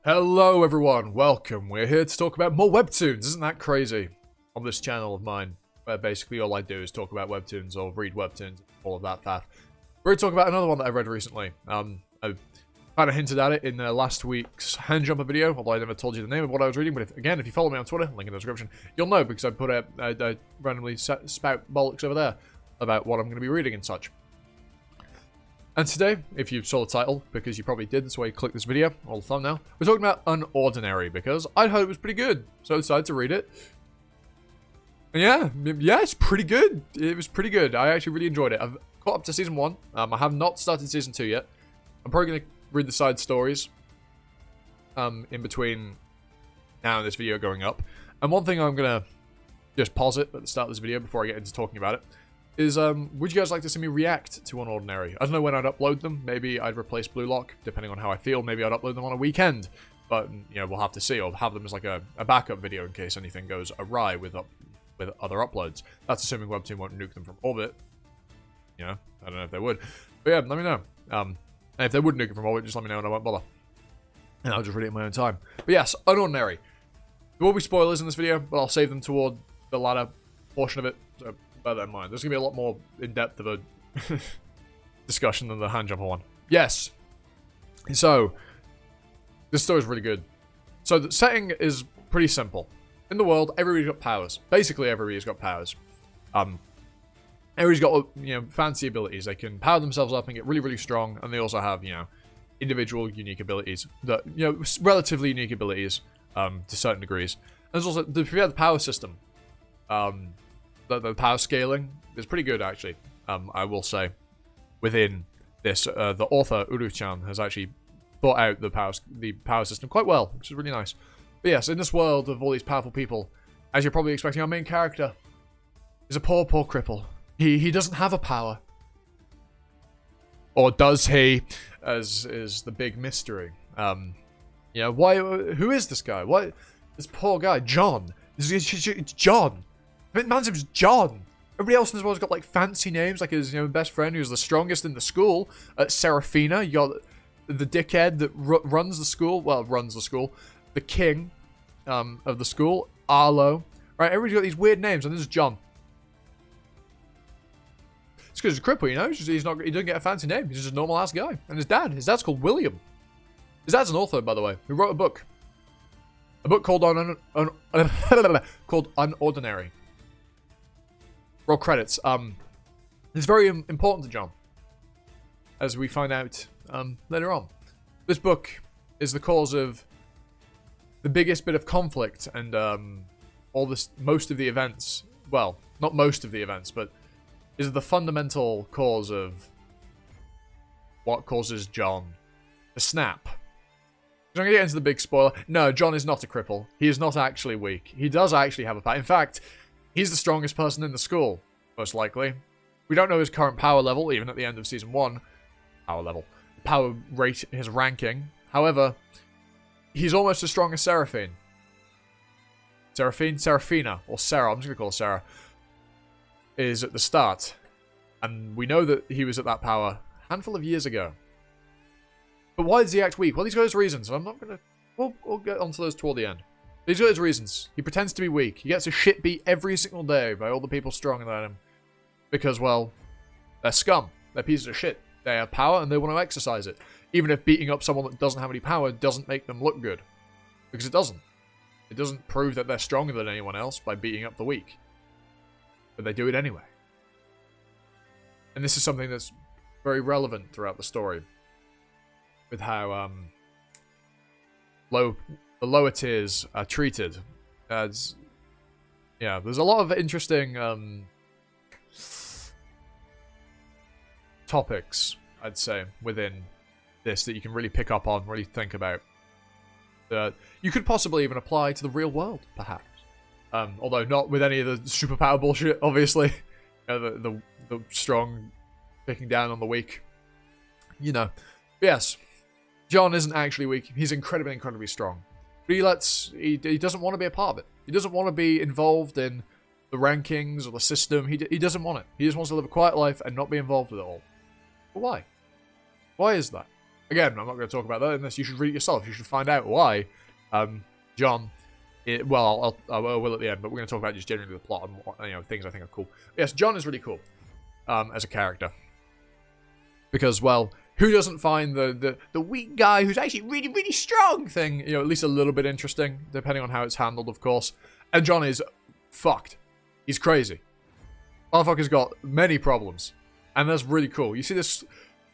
Hello everyone, welcome. We're here to talk about more Webtoons. Isn't that crazy? On this channel of mine, where basically all I do is talk about Webtoons or read Webtoons, all of that faff. We're going to talk about another one that I read recently. I kind of hinted at it in last week's hand jumper video, although I never told you the name of what I was reading. But if you follow me on Twitter, link in the description, you'll know because I put a randomly spout bollocks over there about what I'm going to be reading and such. And today, if you saw the title, because you probably did, that's why you clicked this video, or the thumbnail, we're talking about unOrdinary, because I heard it was pretty good, so I decided to read it. And yeah, it's pretty good. It was pretty good. I actually really enjoyed it. I've caught up to Season 1. I have not started Season 2 yet. I'm probably going to read the side stories in between now and this video going up. And one thing I'm going to just pause it at the start of this video before I get into talking about it, is, would you guys like to see me react to unOrdinary? I don't know when I'd upload them. Maybe I'd replace Blue Lock, depending on how I feel. Maybe I'd upload them on a weekend. But, you know, we'll have to see. Or have them as like a backup video in case anything goes awry with other uploads. That's assuming Webtoon won't nuke them from orbit. You know, I don't know if they would. But yeah, let me know. And if they would nuke it from orbit, just let me know and I won't bother. And I'll just read it in my own time. But yes, unOrdinary. There will be spoilers in this video, but I'll save them toward the latter portion of it. So bear that in mind. There's going to be a lot more in-depth of a discussion than the handjumper one. Yes. So, this story's really good. So, the setting is pretty simple. In the world, everybody's got powers. Basically, everybody's got powers. Everybody's got, you know, fancy abilities. They can power themselves up and get really, really strong. And they also have, you know, individual unique abilities. That, you know, relatively unique abilities to certain degrees. And there's also, the power system. The power scaling is pretty good, actually. I will say, within this, the author Uru-chan has actually thought out the power system quite well, which is really nice. But yes, in this world of all these powerful people, as you're probably expecting, our main character is a poor cripple. He doesn't have a power, or does he? As is the big mystery. Yeah, why? Who is this guy? Why? This poor guy, John. It's John. Man's name's John. Everybody else in this world's got like fancy names, like his best friend who's the strongest in the school, Serafina. You got the dickhead that runs the school. Well, runs the school. The king of the school, Arlo. Right, everybody's got these weird names, and this is John. It's because he's a cripple, you know. He doesn't get a fancy name. He's just a normal ass guy. And his dad's called William. His dad's an author, by the way, who wrote a book. A book called called unOrdinary. Roll credits. It's very important to John, as we find out later on. This book is the cause of the biggest bit of conflict and most of the events. Well, not most of the events, but is the fundamental cause of what causes John to snap. I'm going to get into the big spoiler. No, John is not a cripple. He is not actually weak. He does actually have a power. In fact, he's the strongest person in the school, most likely. We don't know his current power level, even at the end of Season 1. Power rate, his ranking. However, he's almost as strong as Serafina, or Sarah, I'm just going to call her Sarah, is at the start. And we know that he was at that power a handful of years ago. But why does he act weak? Well, he's got his reasons. I'm not going to... We'll get onto those toward the end. He's got his reasons. He pretends to be weak. He gets a shit beat every single day by all the people stronger than him. Because, well, they're scum. They're pieces of shit. They have power and they want to exercise it. Even if beating up someone that doesn't have any power doesn't make them look good. Because it doesn't. It doesn't prove that they're stronger than anyone else by beating up the weak. But they do it anyway. And this is something that's very relevant throughout the story. With how the lower tiers are treated. As yeah, there's a lot of interesting topics, I'd say, within this that you can really pick up on, really think about. That you could possibly even apply to the real world, perhaps. Although not with any of the superpower bullshit, obviously. The strong picking down on the weak. You know. But yes. John isn't actually weak. He's incredibly strong. But he doesn't want to be a part of it. He doesn't want to be involved in the rankings or the system. He doesn't want it. He just wants to live a quiet life and not be involved with it all. But why? Why is that? Again, I'm not going to talk about that unless you should read it yourself. You should find out why John... well, I will at the end, but we're going to talk about just generally the plot and things I think are cool. Yes, John is really cool as a character. Because, well, who doesn't find the weak guy who's actually really, really strong thing, at least a little bit interesting, depending on how it's handled, of course. And John is fucked. He's crazy. Motherfucker's got many problems. And that's really cool. You see this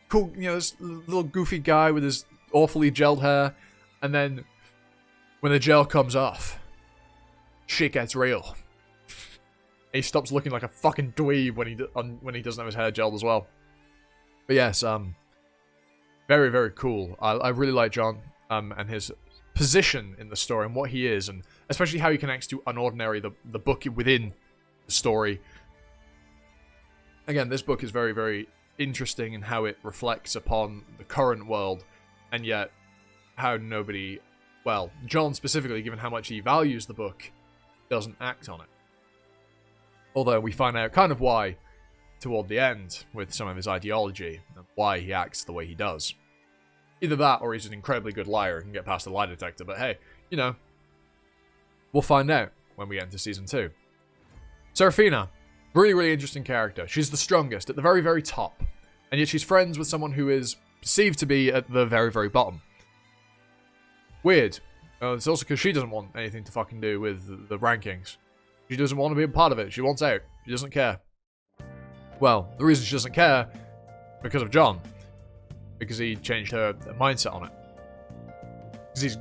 cool, this little goofy guy with his awfully gelled hair, and then when the gel comes off, shit gets real. He stops looking like a fucking dweeb when he doesn't have his hair gelled as well. But yes, very, very cool. I really like John and his position in the story and what he is, and especially how he connects to unOrdinary, the book within the story. Again, this book is very, very interesting in how it reflects upon the current world, and yet how nobody, well, John specifically, given how much he values the book, doesn't act on it. Although we find out kind of why toward the end with some of his ideology and why he acts the way he does. Either that or he's an incredibly good liar and can get past the lie detector, but hey, we'll find out when we get into Season 2. Seraphina, really, really interesting character. She's the strongest at the very, very top, and yet she's friends with someone who is perceived to be at the very, very bottom. Weird. It's also because she doesn't want anything to fucking do with the rankings. She doesn't want to be a part of it. She wants out. She doesn't care. Well, the reason she doesn't care, because of John. Because he changed her mindset on it. Because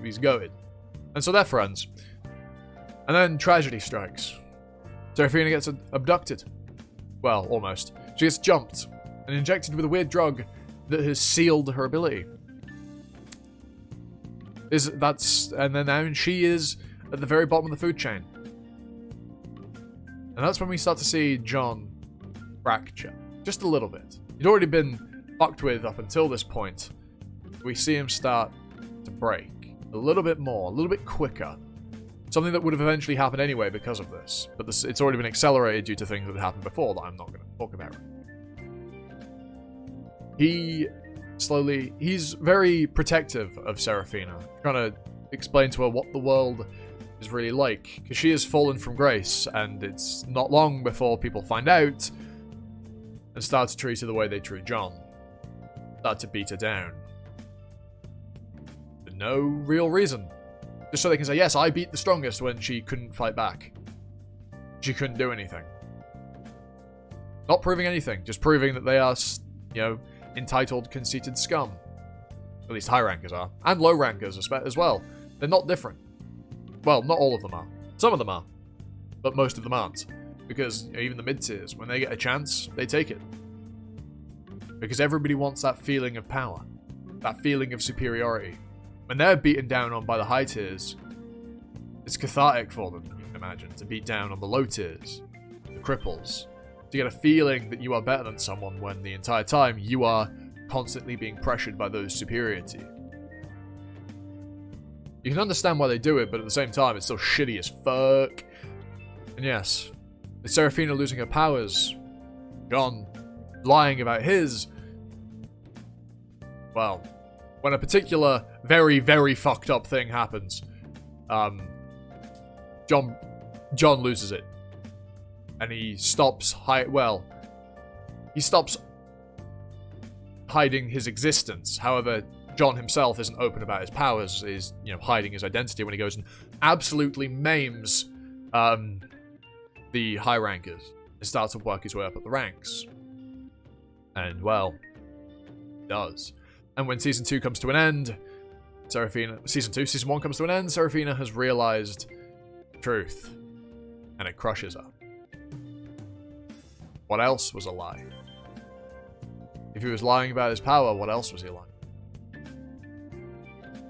he's goated. And so they're friends. And then tragedy strikes. Seraphina gets abducted. Well, almost. She gets jumped and injected with a weird drug that has sealed her ability. And then now she is at the very bottom of the food chain. And that's when we start to see John fracture. Just a little bit. He'd already been fucked with up until this point. We see him start to break. A little bit more. A little bit quicker. Something that would have eventually happened anyway because of this. But it's already been accelerated due to things that had happened before that I'm not going to talk about. He's very protective of Seraphina. Trying to explain to her what the world is really like. Because she has fallen from grace, and it's not long before people find out and start to treat her the way they treat John. Start to beat her down. For no real reason. Just so they can say, yes, I beat the strongest, when she couldn't fight back. She couldn't do anything. Not proving anything, just proving that they are, entitled, conceited scum. At least high rankers are. And low rankers as well. They're not different. Well, not all of them are. Some of them are. But most of them aren't. Because even the mid-tiers, when they get a chance, they take it. Because everybody wants that feeling of power. That feeling of superiority. When they're beaten down on by the high tiers, it's cathartic for them, you can imagine, to beat down on the low tiers. The cripples. To get a feeling that you are better than someone when the entire time you are constantly being pressured by those superior to you. You can understand why they do it, but at the same time, it's still shitty as fuck. And yes, with Seraphina losing her powers, John lying about his, well, when a particular very, very fucked up thing happens, John loses it. And he stops hiding his existence. However, John himself isn't open about his powers, is, hiding his identity when he goes and absolutely maims the high rankers and starts to work his way up at the ranks. And, well, he does. And when Season 2 comes to an end, Season 1 comes to an end, Seraphina has realized the truth. And it crushes her. What else was a lie? If he was lying about his power, what else was he lying?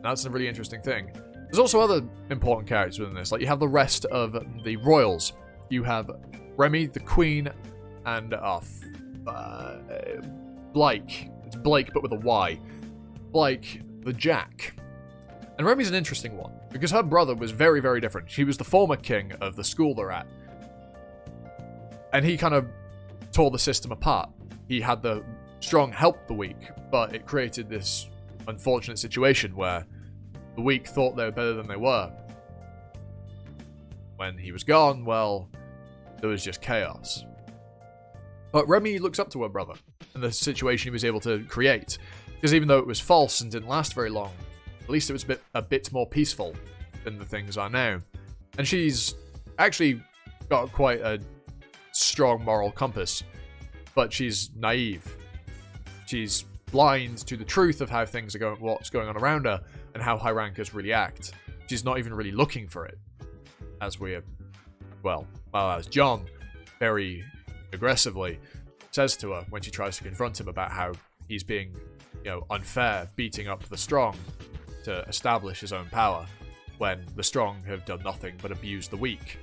That's a really interesting thing. There's also other important characters within this. Like, you have the rest of the royals. You have Remy, the queen, and Blake. It's Blake, but with a Y. Blake, the Jack. And Remy's an interesting one, because her brother was very, very different. He was the former king of the school they're at. And he kind of tore the system apart. He had the strong helped the weak, but it created this unfortunate situation where the weak thought they were better than they were. When he was gone, well, there was just chaos. But Remy looks up to her brother and the situation he was able to create, because even though it was false and didn't last very long, at least it was a bit more peaceful than the things are now. And she's actually got quite a strong moral compass, but she's naive. She's blind to the truth of how things are going, what's going on around her, and how high rankers really act. She's not even really looking for it, as as John very aggressively says to her when she tries to confront him about how he's being, unfair, beating up the strong to establish his own power, when the strong have done nothing but abuse the weak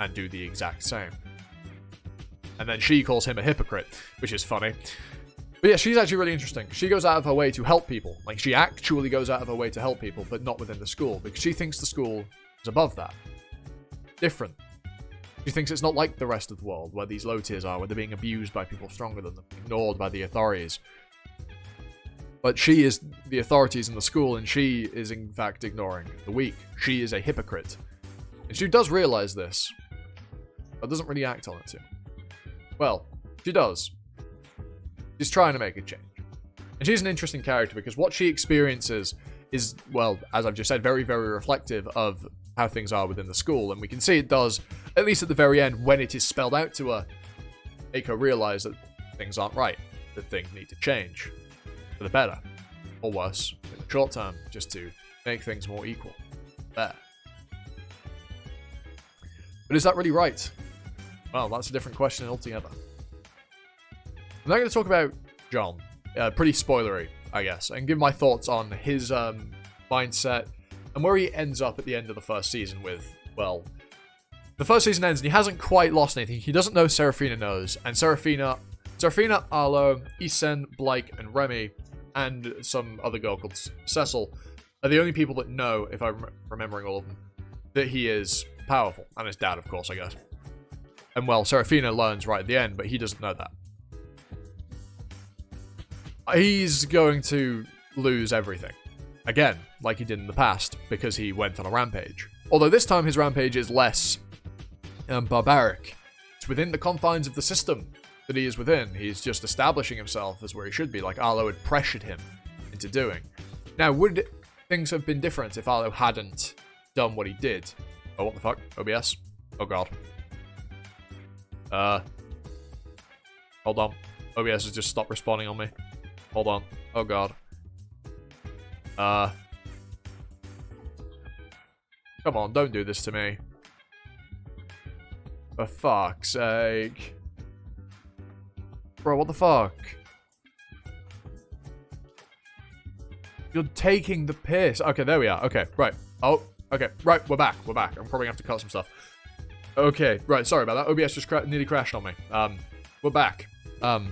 and do the exact same. And then she calls him a hypocrite, which is funny. But yeah, she's actually really interesting. She goes out of her way to help people. Like, she actually goes out of her way to help people, but not within the school, because she thinks the school is above that. Different. She thinks it's not like the rest of the world, where these low tiers are, where they're being abused by people stronger than them, ignored by the authorities. But she is the authorities in the school, and she is in fact ignoring the weak. She is a hypocrite. And she does realize this, but doesn't really act on it too. Well, she does. She's trying to make a change. And she's an interesting character because what she experiences is, well, as I've just said, very, very reflective of how things are within the school. And we can see it does, at least at the very end, when it is spelled out to her, make her realize that things aren't right, that things need to change for the better, or worse, in the short term, just to make things more equal. There. But is that really right? Well, that's a different question altogether. I'm now going to talk about John. Pretty spoilery, I guess, and give my thoughts on his mindset and where he ends up at the end of the first season with, well, the first season ends and he hasn't quite lost anything. He doesn't know Seraphina knows, and Seraphina, Arlo, Isen, Blake, and Remy, and some other girl called Cecil are the only people that know, if I'm remembering all of them, that he is powerful. And his dad, of course, I guess. And, well, Seraphina learns right at the end, but he doesn't know that. He's going to lose everything. Again, like he did in the past, because he went on a rampage. Although this time his rampage is less barbaric. It's within the confines of the system that he is within. He's just establishing himself as where he should be, like Arlo had pressured him into doing. Now, would things have been different if Arlo hadn't done what he did? Oh, what the fuck? OBS? Oh, God. Hold on. OBS has just stopped responding on me. Hold on. Oh, God. Come on, don't do this to me. For fuck's sake. Bro, what the fuck? You're taking the piss. Okay, there we are. Okay, right. Oh, okay. Right, we're back. We're back. I'm probably going to have to cut some stuff. Okay, right. Sorry about that. OBS just nearly crashed on me. We're back. What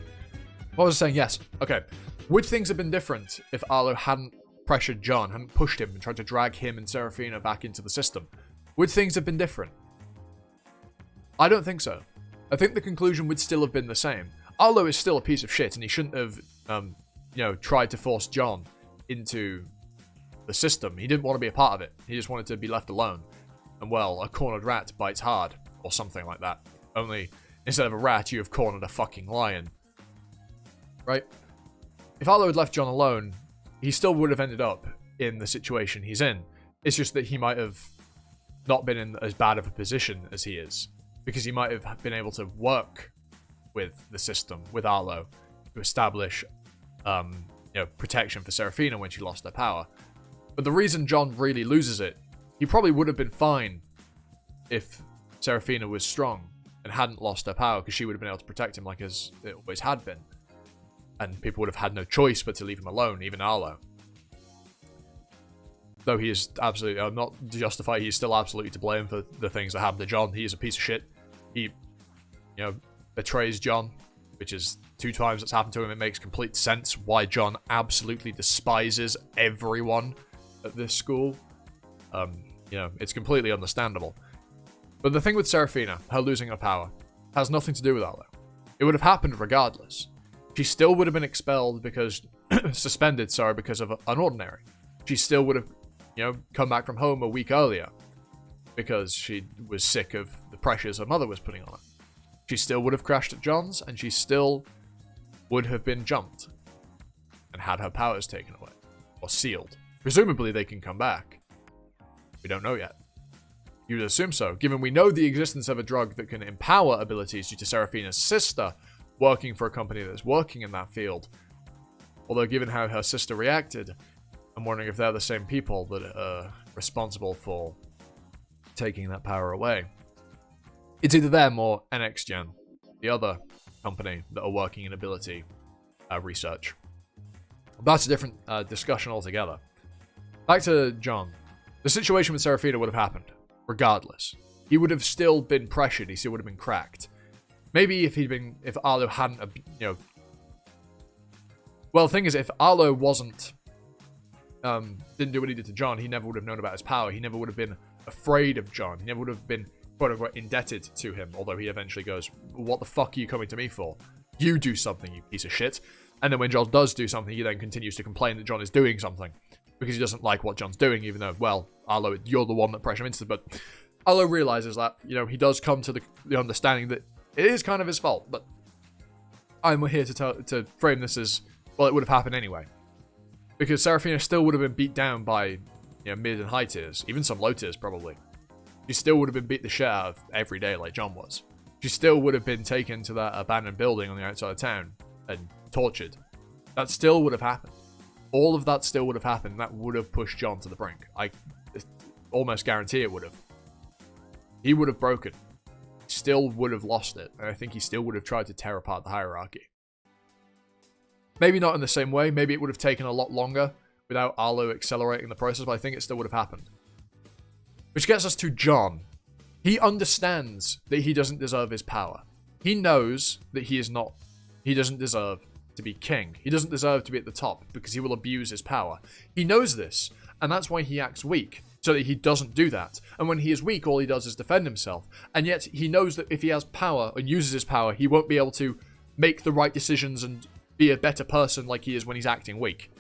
was I saying? Yes. Okay. Would things have been different if Arlo hadn't pressured John, hadn't pushed him and tried to drag him and Seraphina back into the system? Would things have been different? I don't think so. I think the conclusion would still have been the same. Arlo is still a piece of shit, and he shouldn't have, tried to force John into the system. He didn't want to be a part of it. He just wanted to be left alone. And, well, a cornered rat bites hard, or something like that. Only, instead of a rat, you have cornered a fucking lion. Right? If Arlo had left John alone, he still would have ended up in the situation he's in. It's just that he might have not been in as bad of a position as he is. Because he might have been able to work with the system, with Arlo, to establish, protection for Seraphina when she lost her power. But the reason John really loses it, he probably would have been fine if Seraphina was strong and hadn't lost her power, because she would have been able to protect him like as it always had been. And people would have had no choice but to leave him alone, even Arlo. Though he is absolutely, I'm not justified, he's still absolutely to blame for the things that happened to John. He is a piece of shit. He, betrays John, which is 2 times that's happened to him. It makes complete sense why John absolutely despises everyone at this school. It's completely understandable. But the thing with Seraphina, her losing her power, has nothing to do with Arlo. It would have happened regardless. She still would have been expelled because, suspended, sorry, because of unOrdinary. She still would have, come back from home a week earlier because she was sick of the pressures her mother was putting on her. She still would have crashed at John's, and she still would have been jumped and had her powers taken away or sealed. Presumably they can come back. We don't know yet. You would assume so, given we know the existence of a drug that can empower abilities due to Seraphina's sister working for a company that's working in that field. Although given how her sister reacted, I'm wondering if they're the same people that are responsible for taking that power away. It's either them or NXGen, the other company that are working in ability research. That's a different discussion altogether. Back to John. The situation with Seraphina would have happened, regardless. He would have still been pressured, he still would have been cracked. Maybe if Arlo hadn't, well, the thing is, if Arlo didn't do what he did to John, he never would have known about his power. He never would have been afraid of John. He never would have been, quote-unquote, indebted to him, although he eventually goes, what the fuck are you coming to me for? You do something, you piece of shit. And then when John does do something, he then continues to complain that John is doing something, because he doesn't like what John's doing, even though, well, Arlo, you're the one that pressured him into it. But Arlo realizes that, he does come to the understanding that it is kind of his fault, but I'm here to frame this as, well, it would have happened anyway. Because Seraphina still would have been beat down by, mid and high tiers, even some low tiers probably. She still would have been beat the shit out of every day like John was. She still would have been taken to that abandoned building on the outside of town and tortured. That still would have happened. All of that still would have happened. That would have pushed John to the brink. I almost guarantee it would have. He would have broken. Still would have lost it. And I think he still would have tried to tear apart the hierarchy. Maybe not in the same way. Maybe it would have taken a lot longer without Arlo accelerating the process, but I think it still would have happened. Which gets us to John. He understands that he doesn't deserve his power. He knows that he doesn't deserve to be king. He doesn't deserve to be at the top because he will abuse his power. He knows this, and that's why he acts weak, so that he doesn't do that. And when he is weak, all he does is defend himself. And yet, he knows that if he has power and uses his power, he won't be able to make the right decisions and be a better person like he is when he's acting weak.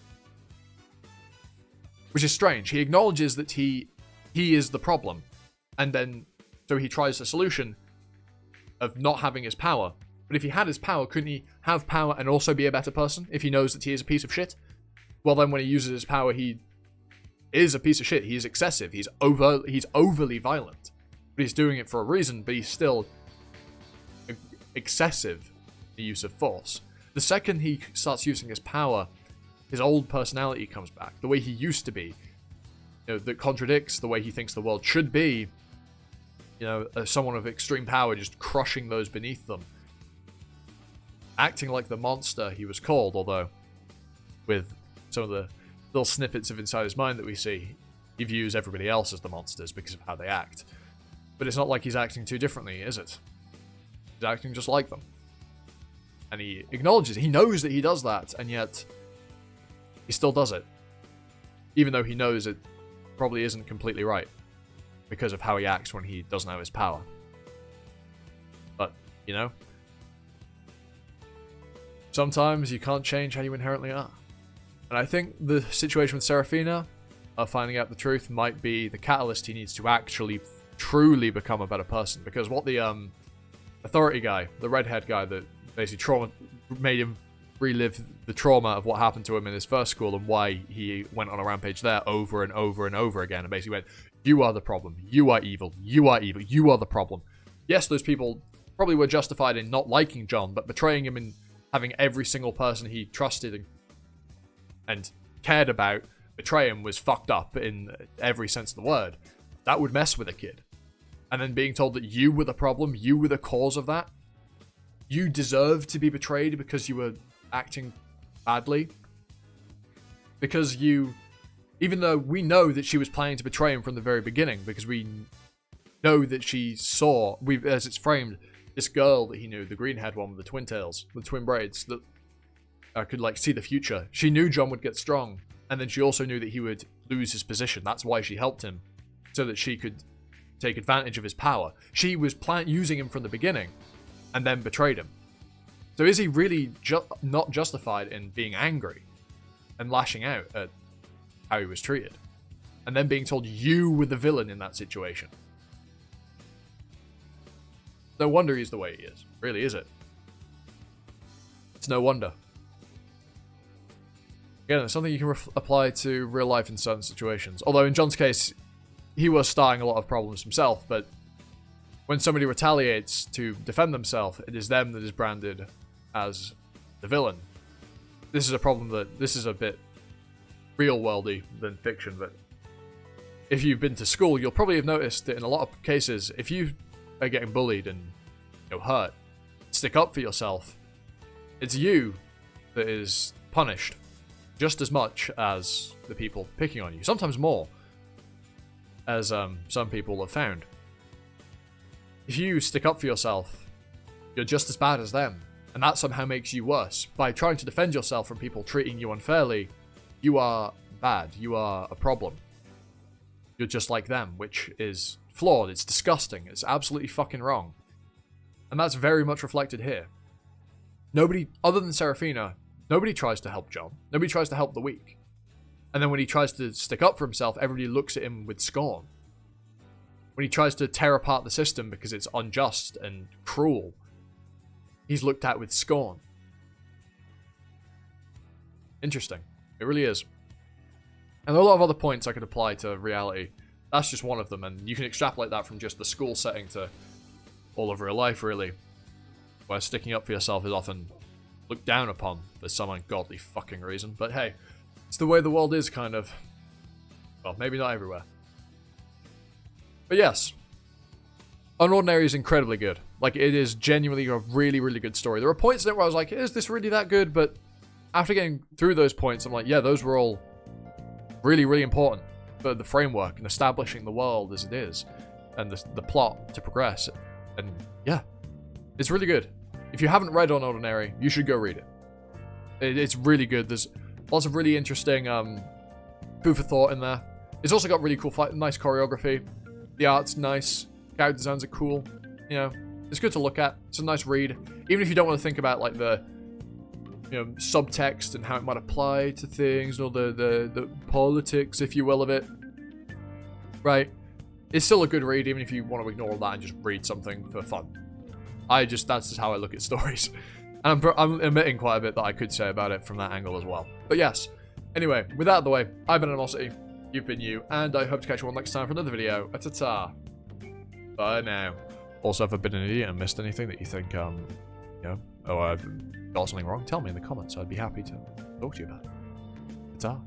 Which is strange. He acknowledges that he is the problem. And then, so he tries a solution of not having his power. But if he had his power, couldn't he have power and also be a better person if he knows that he is a piece of shit? Well, then when he uses his power, he is a piece of shit. He is excessive. He's overly violent. But he's doing it for a reason, but he's still excessive in the use of force. The second he starts using his power, his old personality comes back. The way he used to be. That contradicts the way he thinks the world should be. Someone of extreme power just crushing those beneath them. Acting like the monster he was called, although with some of the little snippets of inside his mind that we see, he views everybody else as the monsters because of how they act. But it's not like he's acting too differently, is it? He's acting just like them. And he acknowledges, he knows that he does that, and yet he still does it. Even though he knows it probably isn't completely right because of how he acts when he doesn't have his power. But, sometimes you can't change how you inherently are. And I think the situation with Seraphina, finding out the truth, might be the catalyst he needs to actually, truly become a better person. Because what the authority guy, the redhead guy that basically made him relive the trauma of what happened to him in his first school and why he went on a rampage there over and over and over again and basically went, you are the problem, you are evil, you are evil, you are the problem. Yes, those people probably were justified in not liking John, but betraying him and having every single person he trusted and cared about betray him was fucked up in every sense of the word. That would mess with a kid. And then being told that you were the problem, you were the cause of that, you deserve to be betrayed because you were acting badly. Because even though we know that she was planning to betray him from the very beginning, because we know that she saw, as it's framed, this girl that he knew, the green-haired one with the twin tails, with twin braids, that could see the future. She knew John would get strong, and then she also knew that he would lose his position. That's why she helped him, so that she could take advantage of his power. She was using him from the beginning, and then betrayed him. So is he really not justified in being angry and lashing out at how he was treated? And then being told you were the villain in that situation. No wonder he's the way he is. Really, is it? It's no wonder. Again, it's something you can apply to real life in certain situations. Although in John's case, he was starting a lot of problems himself, but when somebody retaliates to defend themselves, it is them that is branded as the villain. This is a problem this is a bit real-worldy than fiction, but if you've been to school, you'll probably have noticed that in a lot of cases, if you are getting bullied and hurt, stick up for yourself, it's you that is punished just as much as the people picking on you. Sometimes more, as some people have found. If you stick up for yourself, you're just as bad as them, and that somehow makes you worse. By trying to defend yourself from people treating you unfairly, you are bad, you are a problem. You're just like them, which is flawed, it's disgusting, it's absolutely fucking wrong. And that's very much reflected here. Nobody, other than Serafina, nobody tries to help John. Nobody tries to help the weak. And then when he tries to stick up for himself, everybody looks at him with scorn. When he tries to tear apart the system because it's unjust and cruel, he's looked at with scorn. Interesting. It really is. And there are a lot of other points I could apply to reality. That's just one of them, and you can extrapolate that from just the school setting to all of real life, really. Where sticking up for yourself is often looked down upon for some ungodly fucking reason. But hey, it's the way the world is, kind of. Well, maybe not everywhere. But yes, unOrdinary is incredibly good. Like, it is genuinely a really, really good story. There are points in it where I was like, is this really that good? But after getting through those points, I'm like, yeah, those were all really, really important for the framework and establishing the world as it is and the plot to progress. And yeah, it's really good. If you haven't read unOrdinary, you should go read it. It's really good. There's lots of really interesting food for thought in there. It's also got really cool nice choreography. The art's nice. Character designs are cool. You know, it's good to look at. It's a nice read. Even if you don't want to think about like the subtext and how it might apply to things, or the politics, if you will, of it. Right? It's still a good read, even if you want to ignore all that and just read something for fun. That's just how I look at stories. And I'm admitting quite a bit that I could say about it from that angle as well. But yes. Anyway, with that out of the way, I've been Animosity, you've been you, and I hope to catch you all next time for another video. Ta-ta. Bye now. Also, if I've been an idiot and missed anything that you think, I've got something wrong, tell me in the comments. I'd be happy to talk to you about it. Ta-ta.